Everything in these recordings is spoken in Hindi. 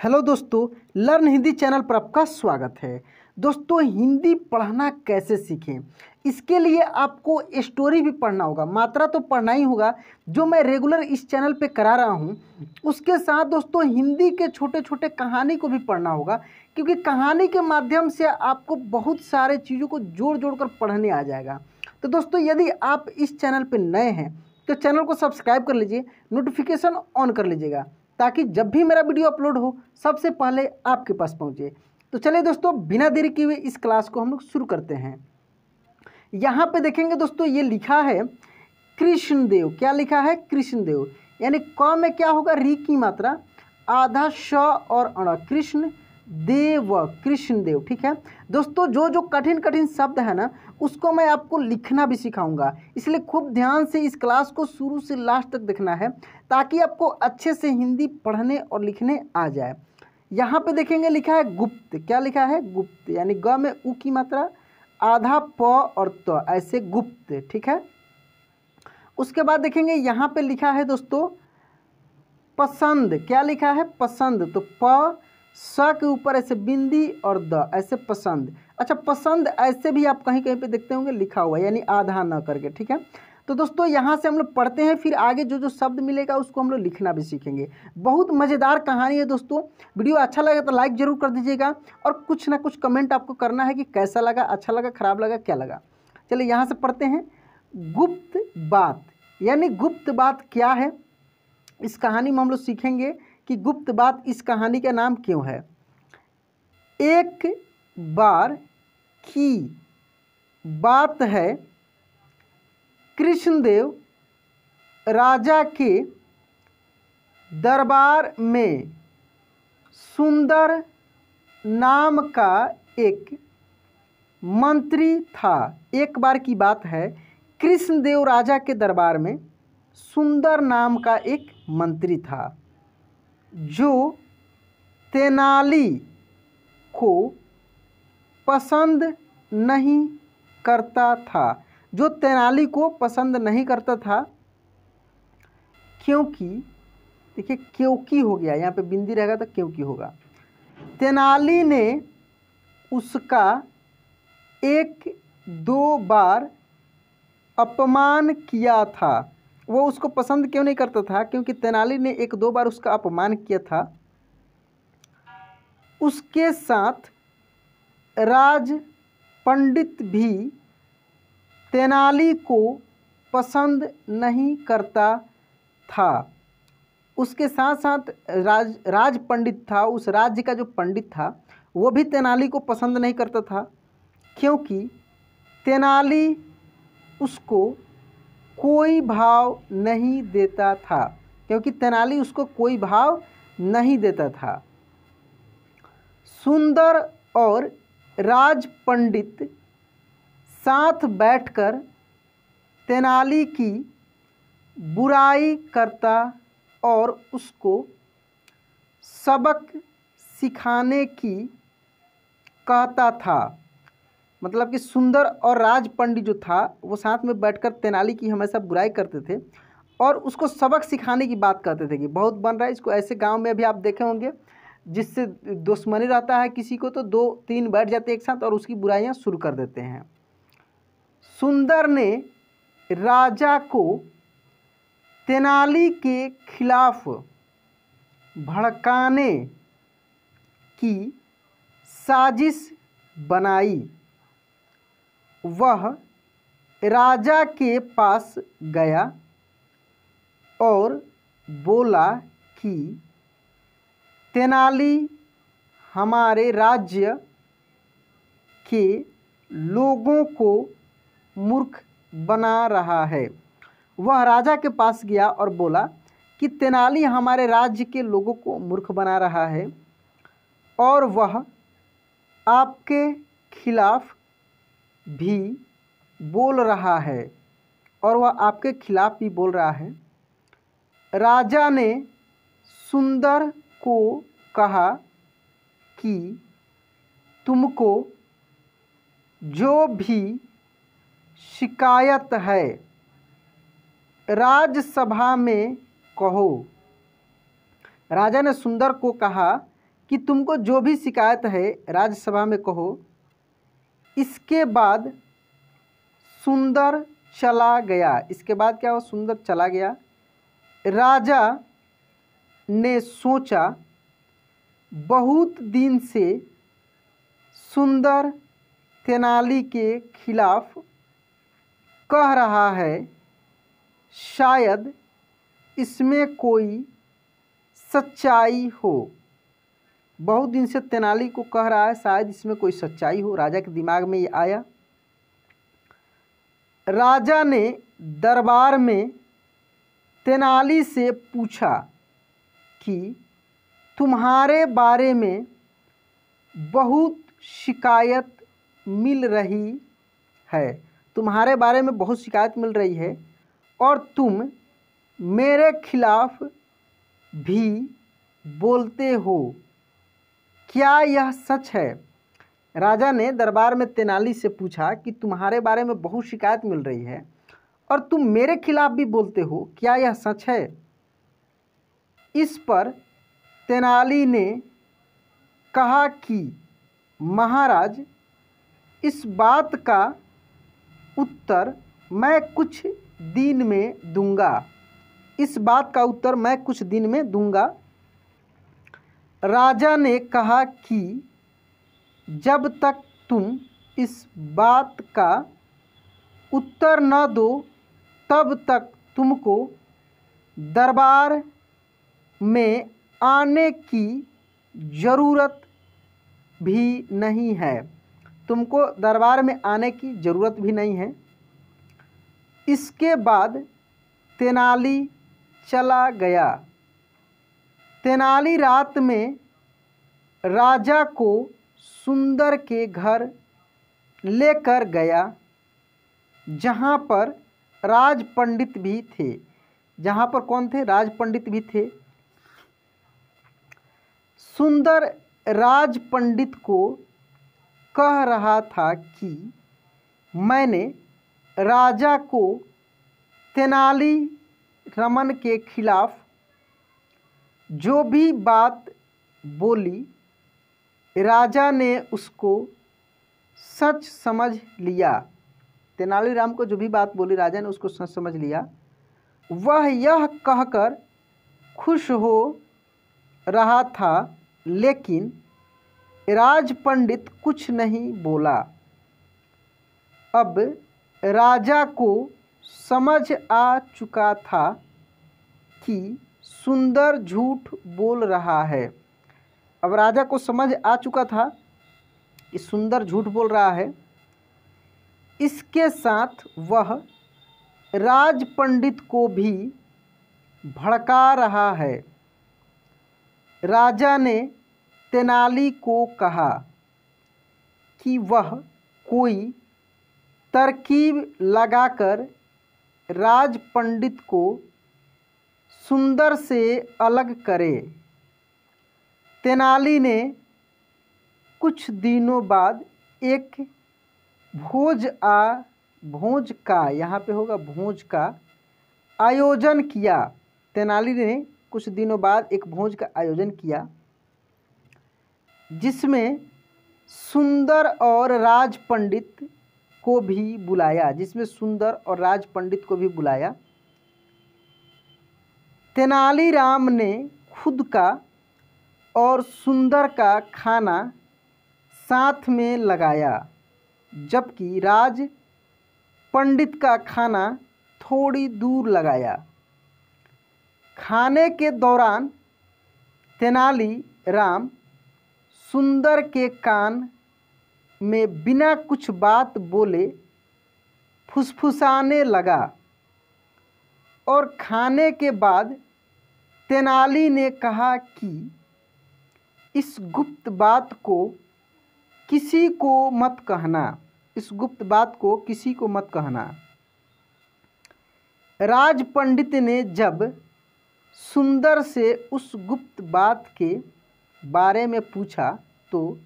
हेलो दोस्तों, लर्न हिंदी चैनल पर आपका स्वागत है। दोस्तों, हिंदी पढ़ना कैसे सीखें, इसके लिए आपको स्टोरी भी पढ़ना होगा, मात्रा तो पढ़ना ही होगा जो मैं रेगुलर इस चैनल पे करा रहा हूँ। उसके साथ दोस्तों हिंदी के छोटे छोटे कहानी को भी पढ़ना होगा, क्योंकि कहानी के माध्यम से आपको बहुत सारे चीज़ों को जोड़ जोड़ कर पढ़ने आ जाएगा। तो दोस्तों, यदि आप इस चैनल पर नए हैं तो चैनल को सब्सक्राइब कर लीजिए, नोटिफिकेशन ऑन कर लीजिएगा, ताकि जब भी मेरा वीडियो अपलोड हो सबसे पहले आपके पास पहुंचे। तो चलिए दोस्तों, बिना देरी किए हुए इस क्लास को हम लोग शुरू करते हैं। यहाँ पे देखेंगे दोस्तों, ये लिखा है कृष्णदेव। क्या लिखा है? कृष्णदेव। यानी क में क्या होगा? री की मात्रा, आधा श और अण, कृष्ण देव, कृष्णदेव। ठीक है दोस्तों, जो जो कठिन कठिन शब्द है ना, उसको मैं आपको लिखना भी सिखाऊंगा, इसलिए खूब ध्यान से इस क्लास को शुरू से लास्ट तक देखना है, ताकि आपको अच्छे से हिंदी पढ़ने और लिखने आ जाए। यहाँ पे देखेंगे लिखा है गुप्त। क्या लिखा है? गुप्त। यानी ग में उ की मात्रा, आधा प और त, ऐसे गुप्त। ठीक है। उसके बाद देखेंगे यहाँ पे लिखा है दोस्तों पसंद। क्या लिखा है? पसंद। तो प स के ऊपर ऐसे बिंदी और द, ऐसे पसंद। अच्छा, पसंद ऐसे भी आप कहीं कहीं पे देखते होंगे लिखा हुआ, यानी आधा न करके। ठीक है। तो दोस्तों, यहाँ से हम लोग पढ़ते हैं, फिर आगे जो जो शब्द मिलेगा उसको हम लोग लिखना भी सीखेंगे। बहुत मज़ेदार कहानी है दोस्तों। वीडियो अच्छा लगे तो लाइक ज़रूर कर दीजिएगा, और कुछ ना कुछ कमेंट आपको करना है कि कैसा लगा, अच्छा लगा, खराब लगा, क्या लगा। चलिए यहाँ से पढ़ते हैं। गुप्त बात। यानी गुप्त बात क्या है, इस कहानी में हम लोग सीखेंगे कि गुप्त बात इस कहानी का नाम क्यों है। एक बार की बात है, कृष्णदेव राजा के दरबार में सुंदर नाम का एक मंत्री था। एक बार की बात है, कृष्णदेव राजा के दरबार में सुंदर नाम का एक मंत्री था, जो तेनाली को पसंद नहीं करता था। जो तेनाली को पसंद नहीं करता था, क्योंकि, देखिए क्योंकि हो गया, यहाँ पे बिंदी रहेगा तो क्योंकि होगा। तेनाली ने उसका एक दो बार अपमान किया था। वो उसको पसंद क्यों नहीं करता था? क्योंकि तेनाली ने एक दो बार उसका अपमान किया था। उसके साथ राज पंडित भी तेनाली को पसंद नहीं करता था। उसके साथ साथ राज पंडित था, उस राज्य का जो पंडित था वो भी तेनाली को पसंद नहीं करता था, क्योंकि तेनाली उसको कोई भाव नहीं देता था। क्योंकि तेनाली उसको कोई भाव नहीं देता था। सुंदर और राज पंडित साथ बैठकर तेनाली की बुराई करता और उसको सबक सिखाने की कहता था। मतलब कि सुंदर और राज पंडित जो था वो साथ में बैठकर तेनाली की हमेशा बुराई करते थे और उसको सबक सिखाने की बात कहते थे कि बहुत बन रहा है इसको। ऐसे गांव में भी आप देखे होंगे, जिससे दुश्मनी रहता है किसी को तो दो तीन बैठ जाते हैं एक साथ और उसकी बुराइयां शुरू कर देते हैं। सुंदर ने राजा को तेनाली के खिलाफ भड़काने की साजिश बनाई। वह राजा के पास गया और बोला कि तेनाली हमारे राज्य के लोगों को मूर्ख बना रहा है। वह राजा के पास गया और बोला कि तेनाली हमारे राज्य के लोगों को मूर्ख बना रहा है, और वह आपके खिलाफ भी बोल रहा है, और वह आपके खिलाफ भी बोल रहा है। राजा ने सुंदर को कहा कि तुमको जो भी शिकायत है राजसभा में कहो। राजा ने सुंदर को कहा कि तुमको जो भी शिकायत है राज्यसभा में कहो। इसके बाद सुंदर चला गया। इसके बाद क्या हुआ? सुंदर चला गया। राजा ने सोचा, बहुत दिन से सुंदर तेनाली के खिलाफ कह रहा है, शायद इसमें कोई सच्चाई हो। बहुत दिन से तेनाली को कह रहा है, शायद इसमें कोई सच्चाई हो। राजा के दिमाग में ये आया। राजा ने दरबार में तेनाली से पूछा कि तुम्हारे बारे में बहुत शिकायत मिल रही है, तुम्हारे बारे में बहुत शिकायत मिल रही है और तुम मेरे खिलाफ भी बोलते हो, क्या यह सच है? राजा ने दरबार में तेनाली से पूछा कि तुम्हारे बारे में बहुत शिकायत मिल रही है और तुम मेरे खिलाफ भी बोलते हो, क्या यह सच है? इस पर तेनाली ने कहा कि महाराज, इस बात का उत्तर मैं कुछ दिन में दूंगा। इस बात का उत्तर मैं कुछ दिन में दूंगा। राजा ने कहा कि जब तक तुम इस बात का उत्तर न दो तब तक तुमको दरबार में आने की ज़रूरत भी नहीं है। तुमको दरबार में आने की ज़रूरत भी नहीं है। इसके बाद तेनाली चला गया। तेनाली रात में राजा को सुंदर के घर लेकर गया, जहाँ पर राज पंडित भी थे। जहाँ पर कौन थे? राज पंडित भी थे। सुंदर राज पंडित को कह रहा था कि मैंने राजा को तेनाली रामन के खिलाफ जो भी बात बोली, राजा ने उसको सच समझ लिया। तेनालीराम को जो भी बात बोली, राजा ने उसको सच समझ लिया। वह यह कहकर खुश हो रहा था, लेकिन राज पंडित कुछ नहीं बोला। अब राजा को समझ आ चुका था कि सुंदर झूठ बोल रहा है। अब राजा को समझ आ चुका था कि सुंदर झूठ बोल रहा है। इसके साथ वह राज पंडित को भी भड़का रहा है। राजा ने तेनाली को कहा कि वह कोई तरकीब लगाकर राज पंडित को सुंदर से अलग करे। तेनाली ने कुछ दिनों बाद एक भोज का, यहाँ पे होगा भोज का आयोजन किया। तेनाली ने कुछ दिनों बाद एक भोज का आयोजन किया, जिसमें सुंदर और राज पंडित को भी बुलाया। तेनालीराम ने खुद का और सुंदर का खाना साथ में लगाया, जबकि राज पंडित का खाना थोड़ी दूर लगाया। खाने के दौरान तेनालीराम सुंदर के कान में बिना कुछ बात बोले फुसफुसाने लगा और खाने के बाद तेनाली ने कहा कि इस गुप्त बात को किसी को मत कहना। इस गुप्त बात को किसी को मत कहना। राज पंडित ने जब सुंदर से उस गुप्त बात के बारे में पूछा तो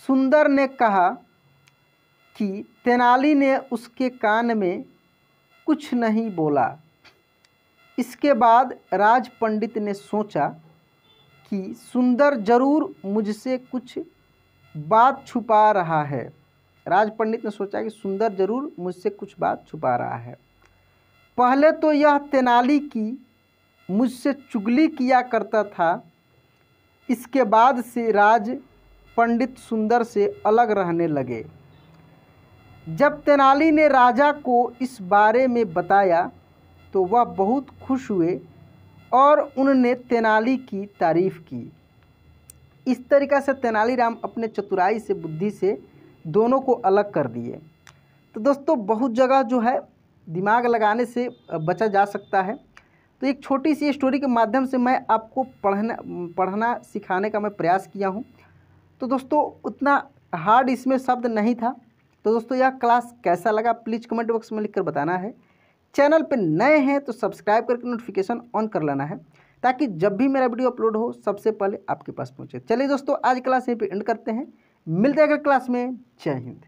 सुंदर ने कहा कि तेनाली ने उसके कान में कुछ नहीं बोला। इसके बाद राज पंडित ने सोचा कि सुंदर जरूर मुझसे कुछ बात छुपा रहा है। राज पंडित ने सोचा कि सुंदर जरूर मुझसे कुछ बात छुपा रहा है। पहले तो यह तेनाली की मुझसे चुगली किया करता था, इसके बाद से राज पंडित सुंदर से अलग रहने लगे। जब तेनाली ने राजा को इस बारे में बताया तो वह बहुत खुश हुए और उन्होंने तेनाली की तारीफ की। इस तरीक़ा से तेनालीराम अपने चतुराई से, बुद्धि से दोनों को अलग कर दिए। तो दोस्तों बहुत जगह जो है दिमाग लगाने से बचा जा सकता है। तो एक छोटी सी स्टोरी के माध्यम से मैं आपको पढ़ना सिखाने का मैं प्रयास किया हूँ। तो दोस्तों उतना हार्ड इसमें शब्द नहीं था। तो दोस्तों यह क्लास कैसा लगा प्लीज़ कमेंट बॉक्स में लिखकर बताना है। चैनल पे नए हैं तो सब्सक्राइब करके नोटिफिकेशन ऑन कर लेना है, ताकि जब भी मेरा वीडियो अपलोड हो सबसे पहले आपके पास पहुँचे। चलिए दोस्तों आज क्लास यहीं पे एंड करते हैं, मिलते हैं अगले क्लास में। जय हिंद।